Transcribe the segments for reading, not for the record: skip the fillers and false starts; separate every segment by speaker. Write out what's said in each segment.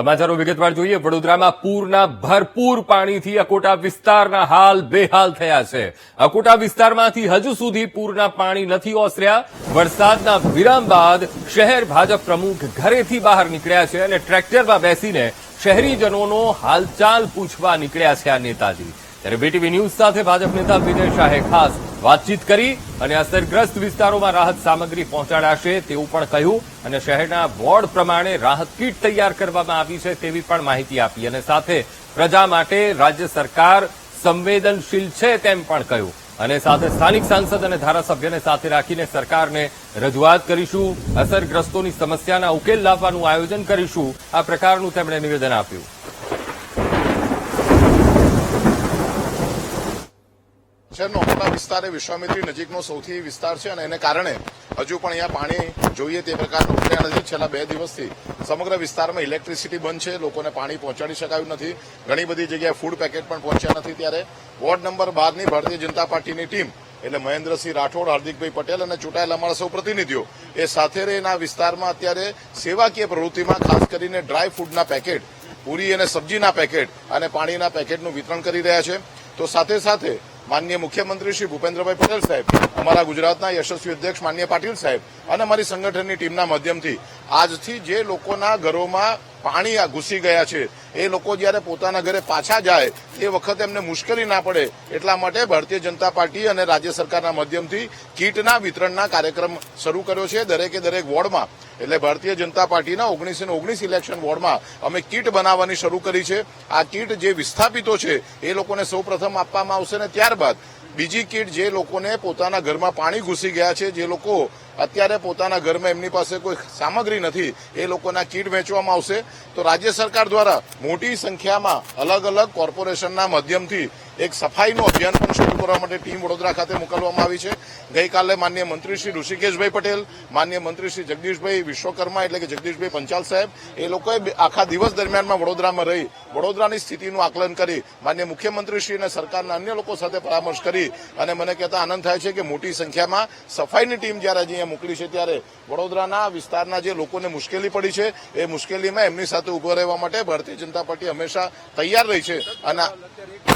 Speaker 1: સમાચારો વિગતવાર જોઈએ। વડોદરામાં પૂરના ભરપૂર પાણીથી અકોટા વિસ્તારના હાલ બેહાલ થયા છે। અકોટા વિસ્તારમાંથી હજુ સુધી પૂરના પાણી નથી ઓસર્યા। વરસાદના વિરામ બાદ શહેર ભાજપ પ્રમુખ ઘરેથી બહાર નીકળ્યા છે અને ટ્રેક્ટરમાં બેસીને શહેરીજનોનો હાલચાલ પૂછવા નીકળ્યા છે આ નેતાજી। ત્યારે બીટીવી ન્યૂઝ સાથે ભાજપ નેતા વિનય શાહે ખાસ વાતચીત કરી અને અસરગ્રસ્ત વિસ્તારોમાં રાહત સામગ્રી પહોંચાડાશે તેવું પણ કહ્યું અને શહેરના વોર્ડ પ્રમાણે રાહત કીટ તૈયાર કરવામાં આવી છે તેવી પણ માહિતી આપી અને સાથે પ્રજા માટે રાજ્ય સરકાર સંવેદનશીલ છે તેમ પણ કહ્યું અને સાથે સ્થાનિક સાંસદ અને ધારાસભ્યને સાથે રાખીને સરકારને રજૂઆત કરીશું, અસરગ્રસ્તોની સમસ્યાના ઉકેલ લાવવાનું આયોજન કરીશું, આ પ્રકારનું તેમણે નિવેદન આપ્યું।
Speaker 2: શહેરનો અકોટા વિસ્તાર એ વિશ્વામિત્રી નજીકનો સૌથી વિસ્તાર છે અને એને કારણે હજુ પણ અહીંયા પાણી જોઈએ તે પ્રકારનું ઉતર્યા નથી। છેલ્લા 2 દિવસથી સમગ્ર વિસ્તારમાં ઇલેક્ટ્રિસિટી બંધ છે, લોકોને પાણી પહોંચાડી શકાયું નથી, ઘણી બધી જગ્યાએ ફૂડ પેકેટ પણ પહોંચ્યા નથી। ત્યારે વોર્ડ નંબર 12ની ભારતીય જનતા પાર્ટીની ટીમ એટલે મહેન્દ્રસિંહ રાઠોડ, હાર્દિકભાઈ પટેલ અને ચૂંટાયેલા અમારા સૌ પ્રતિનિધિઓ એ સાથે રહીને આ વિસ્તારમાં અત્યારે સેવાકીય પ્રવૃત્તિમાં ખાસ કરીને ડ્રાય ફૂડના પેકેટ, પૂરી અને સબ્જીના પેકેટ અને પાણીના પેકેટનું વિતરણ કરી રહ્યા છે। તો સાથે સાથે માનનીય મુખ્યમંત્રી શ્રી ભૂપેન્દ્રભાઈ પટેલ સાહેબ, અમારા ગુજરાતના યશસ્વી અધ્યક્ષ માનનીય પાટીલ સાહેબ અને અમારી સંગઠનની ટીમના માધ્યમથી આજથી જે લોકોના ઘરોમાં પાણી ઘૂસી ગયા છે એ લોકો જ્યારે પોતાના ઘરે પાછા જાય તે વખતે એમને મુશ્કેલી ના પડે એટલા માટે ભારતીય જનતા પાર્ટી અને રાજ્ય સરકારના માધ્યમથી કીટના વિતરણના કાર્યક્રમ શરૂ કર્યો છે। દરેકે દરેક વોર્ડમાં એટલે ભારતીય જનતા પાર્ટીના 19 ઇલેક્શન વોર્ડમાં અમે કીટ બનાવવાની શરૂ કરી છે। આ કીટ જે વિસ્થાપિતો છે એ લોકોને સૌપ્રથમ આપવામાં આવશે ને ત્યારબાદ બીજી કીટ જે લોકોને પોતાના ઘરમાં પાણી ઘૂસી ગયા છે, જે લોકો અત્યારે પોતાના ઘરમાં એમની પાસે કોઈ સામગ્રી નથી, એ લોકોના કીટ વેચવામાં આવશે। તો રાજ્ય સરકાર દ્વારા મોટી સંખ્યામાં અલગ અલગ કોર્પોરેશનના માધ્યમથી એક સફાઈનું અભિયાન પણ શરૂ કરવા માટે ટીમ વડોદરા ખાતે મોકલવામાં આવી છે। ગઈકાલે માનનીય મંત્રી શ્રી ઋષિકેશભાઈ પટેલ, માનનીય મંત્રી શ્રી જગદીશભાઈ વિશ્વકર્મા એટલે કે જગદીશભાઈ પંચાલ સાહેબ એ લોકોએ આખા દિવસ દરમિયાનમાં વડોદરામાં રહી વડોદરાની સ્થિતિનું આકલન કરી માનનીય મુખ્યમંત્રીશ્રી અને સરકારના અન્ય લોકો સાથે પરામર્શ કરી અને મને કહેતા આનંદ થાય છે કે મોટી સંખ્યામાં સફાઈની ટીમ જ્યારે અહીંયા મોકલી છે ત્યારે વડોદરાના વિસ્તારના જે લોકોને મુશ્કેલી પડી છે એ મુશ્કેલીમાં એમની સાથે ઉભો રહેવા માટે ભારતીય જનતા પાર્ટી હંમેશા તૈયાર રહી છે। અને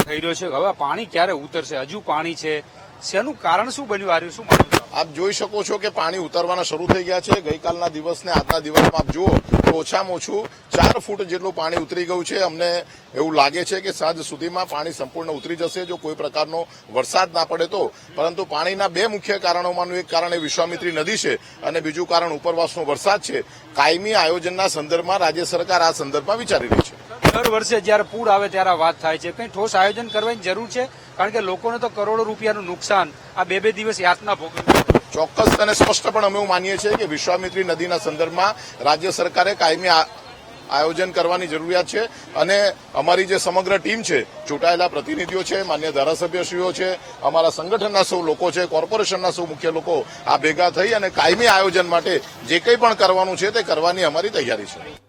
Speaker 3: થઈ રહ્યો છે હવે પાણી ક્યારે ઉતરશે? હજુ પાણી છે, શેનું કારણ શું બન્યું? આ શું
Speaker 2: આપ જોઈ શકો છો કે પાણી ઉતરવાના શરૂ થઈ ગયા છે। ગઈકાલના દિવસને આજના દિવસમાં આપ જુઓ તો ઓછામાં ઓછું 4 ફૂટ જેટલું પાણી ઉતરી ગયું છે। અમને એવું લાગે છે કે સાંજ સુધીમાં પાણી સંપૂર્ણ ઉતરી જશે જો કોઈ પ્રકારનો વરસાદ ના પડે તો। પરંતુ પાણીના 2 મુખ્ય કારણોમાંનું એક કારણ એ વિશ્વામિત્રી નદી છે અને બીજું કારણ ઉપરવાસનો વરસાદ છે। કાયમી આયોજનના સંદર્ભમાં રાજ્ય સરકાર આ સંદર્ભમાં વિચારી રહી છે।
Speaker 3: દર વર્ષે જયારે પૂર આવે ત્યારે વાત થાય છે, કંઈ ઠોસ આયોજન કરવાની જરૂર છે, કારણ કે લોકોને તો કરોડો રૂપિયાનું નુકસાન આ 2 દિવસ યાતના ભોગવવી।
Speaker 2: ચોક્કસ અને સ્પષ્ટપણે અમે એવું માનીએ છીએ કે વિશ્વામિત્રી નદીના સંદર્ભમાં રાજ્ય સરકારે કાયમી આયોજન કરવાની જરૂરિયાત છે અને અમારી જે સમગ્ર ટીમ છે, ચૂંટાયેલા પ્રતિનિધિઓ છે, માન્ય ધારાસભ્યશ્રીઓ છે, અમારા સંગઠનના સૌ લોકો છે, કોર્પોરેશનના સૌ મુખ્ય લોકો આ ભેગા થઈ અને કાયમી આયોજન માટે જે કંઈ પણ કરવાનું છે તે કરવાની અમારી તૈયારી છે।